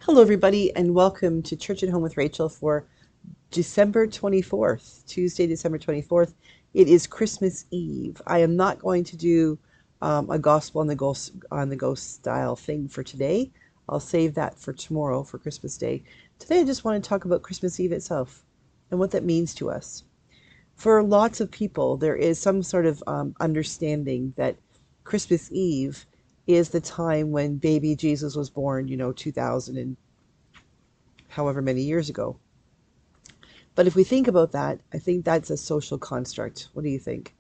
Hello, everybody, and welcome to Church at Home with Rachel for December 24th, Tuesday, December 24th. It is Christmas Eve. I am not going to do a gospel on the ghost style thing for today. I'll save that for tomorrow for Christmas Day. Today, I just want to talk about Christmas Eve itself and what that means to us. For lots of people, there is some sort of understanding that Christmas Eve is the time when baby Jesus was born, 2000 and however many years ago. But if we think about that, I think that's a social construct. What do you think?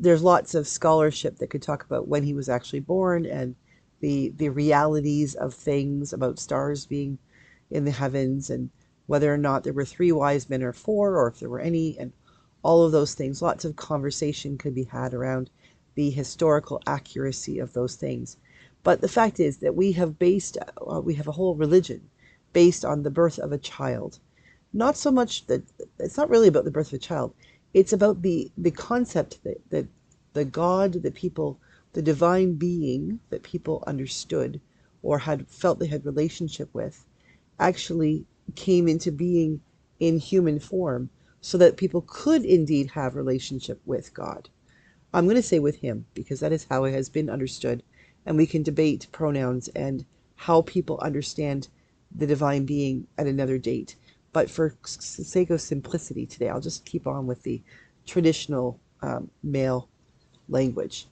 There's lots of scholarship that could talk about when he was actually born and the realities of things about stars being in the heavens and whether or not there were three wise men or four or if there were any and all of those things. Lots of conversation could be had around the historical accuracy of those things. But the fact is that we have a whole religion based on the birth of a child. Not so much that it's not really about the birth of a child. It's about the concept that the God that people, the divine being that people understood or had felt they had relationship with, actually came into being in human form so that people could indeed have relationship with God. I'm going to say with him because that is how it has been understood, and we can debate pronouns and how people understand the divine being at another date. But for sake of simplicity today, I'll just keep on with the traditional male language.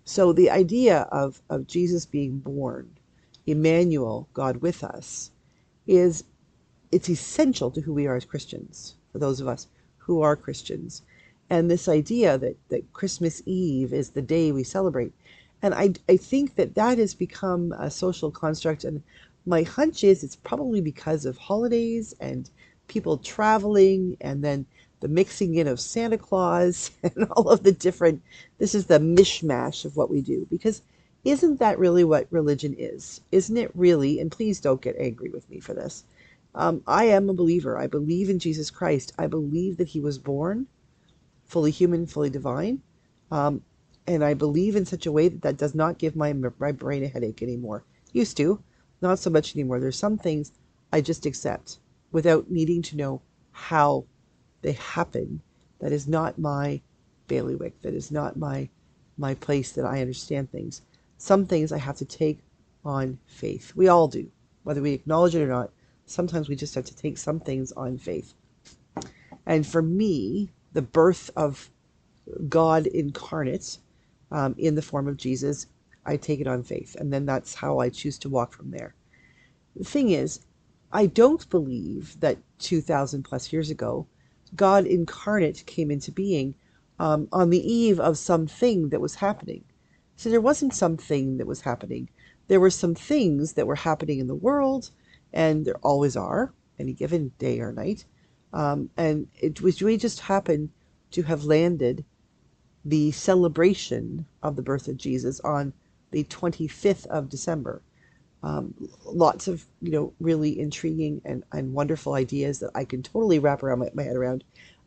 So the idea of Jesus being born, Emmanuel, God with us, is it's essential to who we are as Christians, for those of us who are Christians. And this idea that Christmas Eve is the day we celebrate. And I think that has become a social construct. And my hunch is it's probably because of holidays and people traveling and then the mixing in of Santa Claus and all of the different, this is the mishmash of what we do. Because isn't that really what religion is? Isn't it really, and please don't get angry with me for this, I am a believer. I believe in Jesus Christ. I believe that he was born fully human, fully divine. Um, and I believe in such a way that that does not give my brain a headache anymore. Used to, not so much anymore. There's some things I just accept without needing to know how they happen. That is not my bailiwick. That is not my place that I understand things. Some things I have to take on faith. We all do, whether we acknowledge it or not. Sometimes we just have to take some things on faith. And for me, the birth of God incarnate in the form of Jesus, I take it on faith. And then that's how I choose to walk from there. The thing is, I don't believe that 2,000 plus years ago, God incarnate came into being on the eve of something that was happening. So there wasn't something that was happening. There were some things that were happening in the world, and there always are, any given day or night. And it was we just happened to have landed the celebration of the birth of Jesus on the 25th of December. Lots of really intriguing and wonderful ideas that I can totally wrap around my head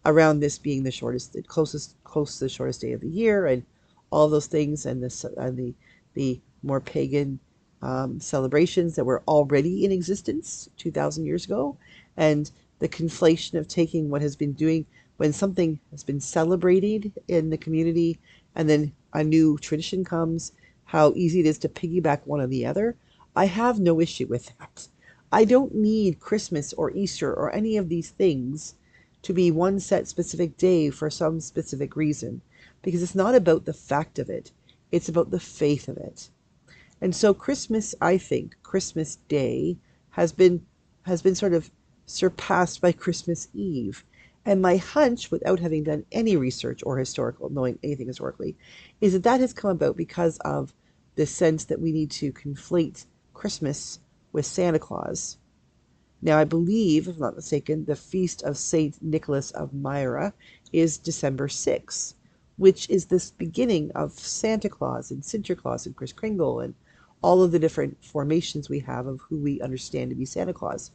around this being the shortest, the close to the shortest day of the year, and all those things, and this and the more pagan celebrations that were already in existence 2,000 years ago, and the conflation of taking what has been doing when something has been celebrated in the community, and then a new tradition comes, how easy it is to piggyback one on the other. I have no issue with that. I don't need Christmas or Easter or any of these things to be one set specific day for some specific reason, because it's not about the fact of it, it's about the faith of it. And so Christmas, I think, Christmas Day has been sort of surpassed by Christmas Eve. And my hunch, without having done any research or historical, knowing anything historically, is that that has come about because of the sense that we need to conflate Christmas with Santa Claus. Now, I believe, if I'm not mistaken, the feast of Saint Nicholas of Myra is December 6th, which is this beginning of Santa Claus and Sinterklaas and Kris Kringle and all of the different formations we have of who we understand to be Santa Claus.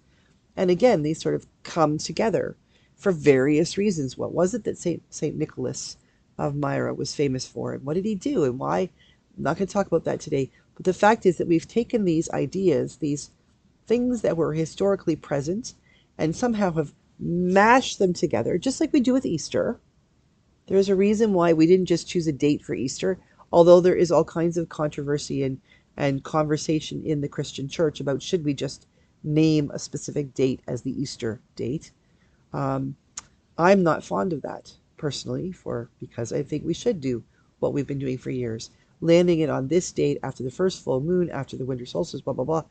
And again, these sort of come together for various reasons. What was it that Saint Nicholas of Myra was famous for, and what did he do, and why? I'm not going to talk about that today. But the fact is that we've taken these ideas, these things that were historically present and somehow have mashed them together, just like we do with Easter. There's a reason why we didn't just choose a date for Easter, although there is all kinds of controversy and conversation in the Christian church about should we just name a specific date as the Easter date. Um, I'm not fond of that personally, because I think we should do what we've been doing for years, landing it on this date after the first full moon, after the winter solstice, blah blah blah.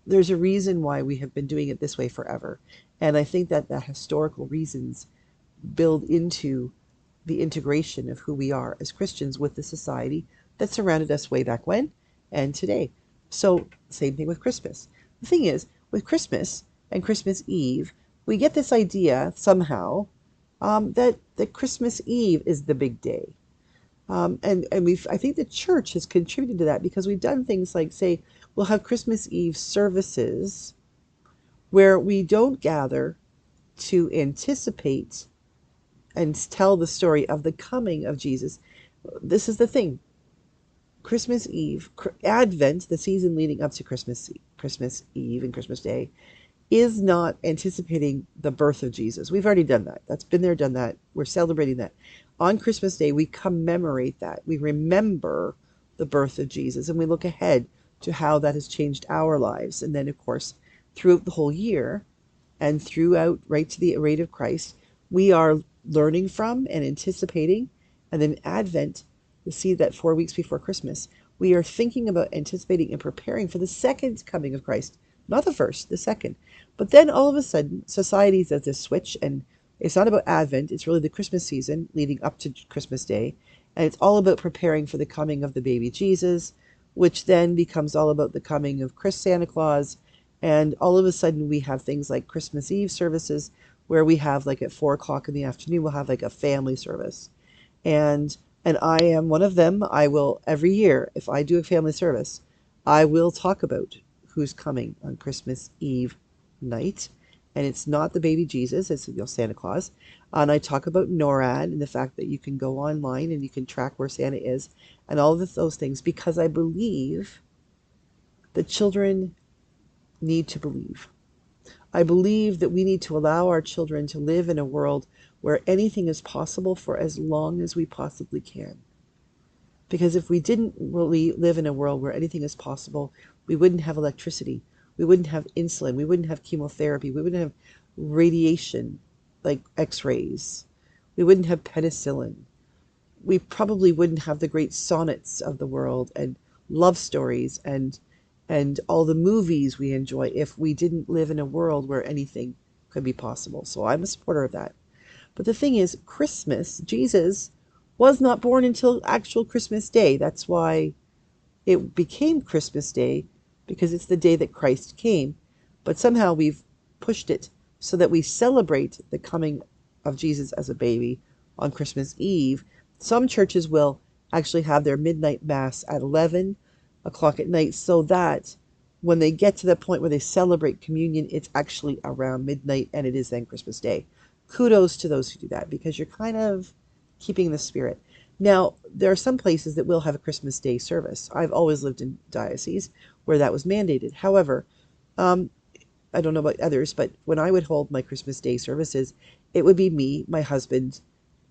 There's a reason why we have been doing it this way forever, and I think that the historical reasons build into the integration of who we are as Christians with the society that surrounded us way back when and today. So, same thing with Christmas. The thing is, with Christmas and Christmas Eve, we get this idea somehow that Christmas Eve is the big day. And I think the church has contributed to that because we've done things like, say, we'll have Christmas Eve services where we don't gather to anticipate and tell the story of the coming of Jesus. This is the thing. Christmas Eve, Advent, the season leading up to Christmas Eve and Christmas Day, is not anticipating the birth of Jesus. We've already done that. That's been there, done that. We're celebrating that. On Christmas Day, we commemorate that. We remember the birth of Jesus, and we look ahead to how that has changed our lives. And then, of course, throughout the whole year and throughout right to the rate of Christ, we are learning from and anticipating. And then Advent, you see that 4 weeks before Christmas, we are thinking about anticipating and preparing for the second coming of Christ. Not the first, the second. But then all of a sudden, society does this switch, and it's not about Advent, it's really the Christmas season leading up to Christmas Day. And it's all about preparing for the coming of the baby Jesus, which then becomes all about the coming of Santa Claus. And all of a sudden, we have things like Christmas Eve services, where we have like at 4 o'clock in the afternoon, we'll have like a family service. And I am one of them. I will, every year, if I do a family service, I will talk about who's coming on Christmas Eve night. And it's not the baby Jesus, it's Santa Claus. And I talk about NORAD and the fact that you can go online and you can track where Santa is and all of those things, because I believe that children need to believe. I believe that we need to allow our children to live in a world where anything is possible for as long as we possibly can. Because if we didn't really live in a world where anything is possible, we wouldn't have electricity, we wouldn't have insulin, we wouldn't have chemotherapy, we wouldn't have radiation like x-rays, we wouldn't have penicillin, we probably wouldn't have the great sonnets of the world and love stories and all the movies we enjoy if we didn't live in a world where anything could be possible. So I'm a supporter of that. But the thing is, Christmas, Jesus was not born until actual Christmas Day. That's why it became Christmas Day, because it's the day that Christ came. But somehow we've pushed it so that we celebrate the coming of Jesus as a baby on Christmas Eve. Some churches will actually have their midnight mass at 11 o'clock at night, so that when they get to the point where they celebrate communion, it's actually around midnight, and it is then Christmas Day. Kudos to those who do that, because you're kind of keeping the spirit. Now, there are some places that will have a Christmas Day service. I've always lived in diocese where that was mandated. However, I don't know about others, but when I would hold my Christmas Day services, it would be me, my husband,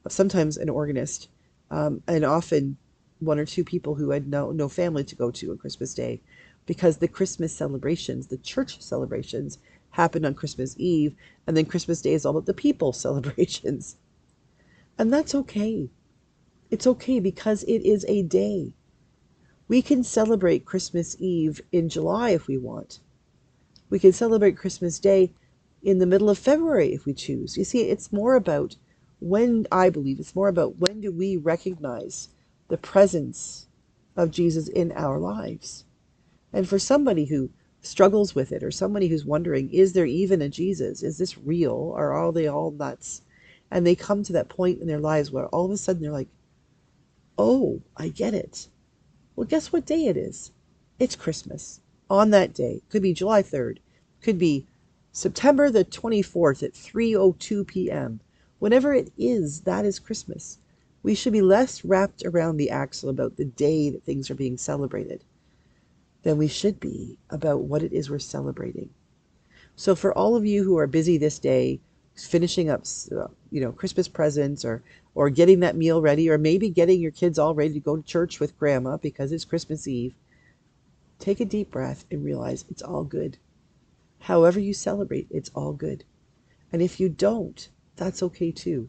sometimes an organist, and often one or two people who had no family to go to on Christmas Day, because the Christmas celebrations, the church celebrations, happened on Christmas Eve, and then Christmas Day is all about the people celebrations. And that's okay. It's okay, because it is a day. We can celebrate Christmas Eve in July if we want. We can celebrate Christmas Day in the middle of February if we choose. You see, it's more about I believe it's more about when do we recognize the presence of Jesus in our lives. And for somebody who struggles with it, or somebody who's wondering, is there even a Jesus? Is this real? Or are they all nuts? And they come to that point in their lives where all of a sudden they're like, oh, I get it. Well, guess what day it is? It's Christmas. On that day. Could be July 3rd. Could be September the 24th at 3:02 p.m. Whenever it is, that is Christmas. We should be less wrapped around the axle about the day that things are being celebrated. than we should be about what it is we're celebrating. So for all of you who are busy this day, finishing up, Christmas presents, or getting that meal ready, or maybe getting your kids all ready to go to church with grandma because it's Christmas Eve, take a deep breath and realize it's all good. However you celebrate, it's all good. And if you don't, that's okay too.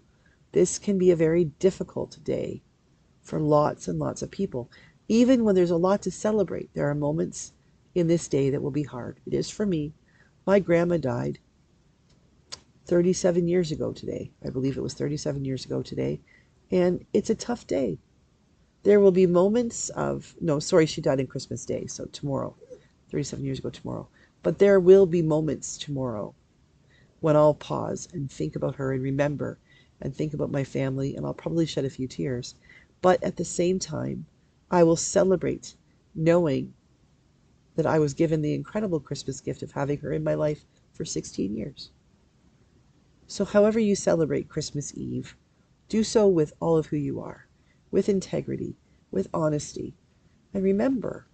This can be a very difficult day for lots and lots of people. Even when there's a lot to celebrate, there are moments in this day that will be hard. It is for me. My grandma died 37 years ago today. I believe it was 37 years ago today. And it's a tough day. There will be moments of, no, sorry, she died on Christmas Day, so tomorrow, 37 years ago tomorrow. But there will be moments tomorrow when I'll pause and think about her and remember and think about my family, and I'll probably shed a few tears. But at the same time, I will celebrate knowing that I was given the incredible Christmas gift of having her in my life for 16 years. So however you celebrate Christmas Eve, do so with all of who you are, with integrity, with honesty. And remember,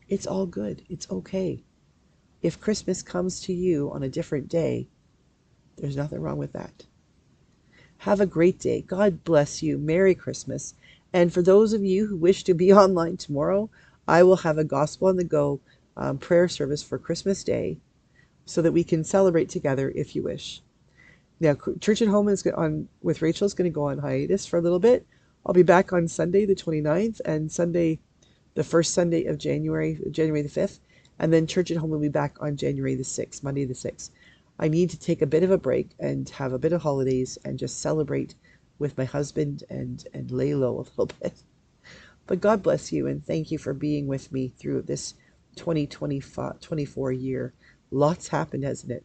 it's all good. It's okay. If Christmas comes to you on a different day, there's nothing wrong with that. Have a great day. God bless you. Merry Christmas. And for those of you who wish to be online tomorrow, I will have a Gospel on the Go prayer service for Christmas Day so that we can celebrate together if you wish. Now, Church at Home with Rachel is going to go on hiatus for a little bit. I'll be back on Sunday the 29th and Sunday, the first Sunday of January the 5th. And then Church at Home will be back on January the 6th, Monday the 6th. I need to take a bit of a break and have a bit of holidays and just celebrate with my husband and lay low a little bit. But God bless you and thank you for being with me through this 2024 year. Lots happened, hasn't it?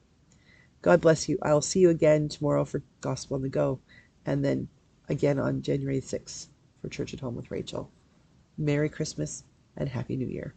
God bless you. I'll see you again tomorrow for Gospel on the Go, and then again on January 6th for Church at Home with Rachel. Merry Christmas and Happy New Year.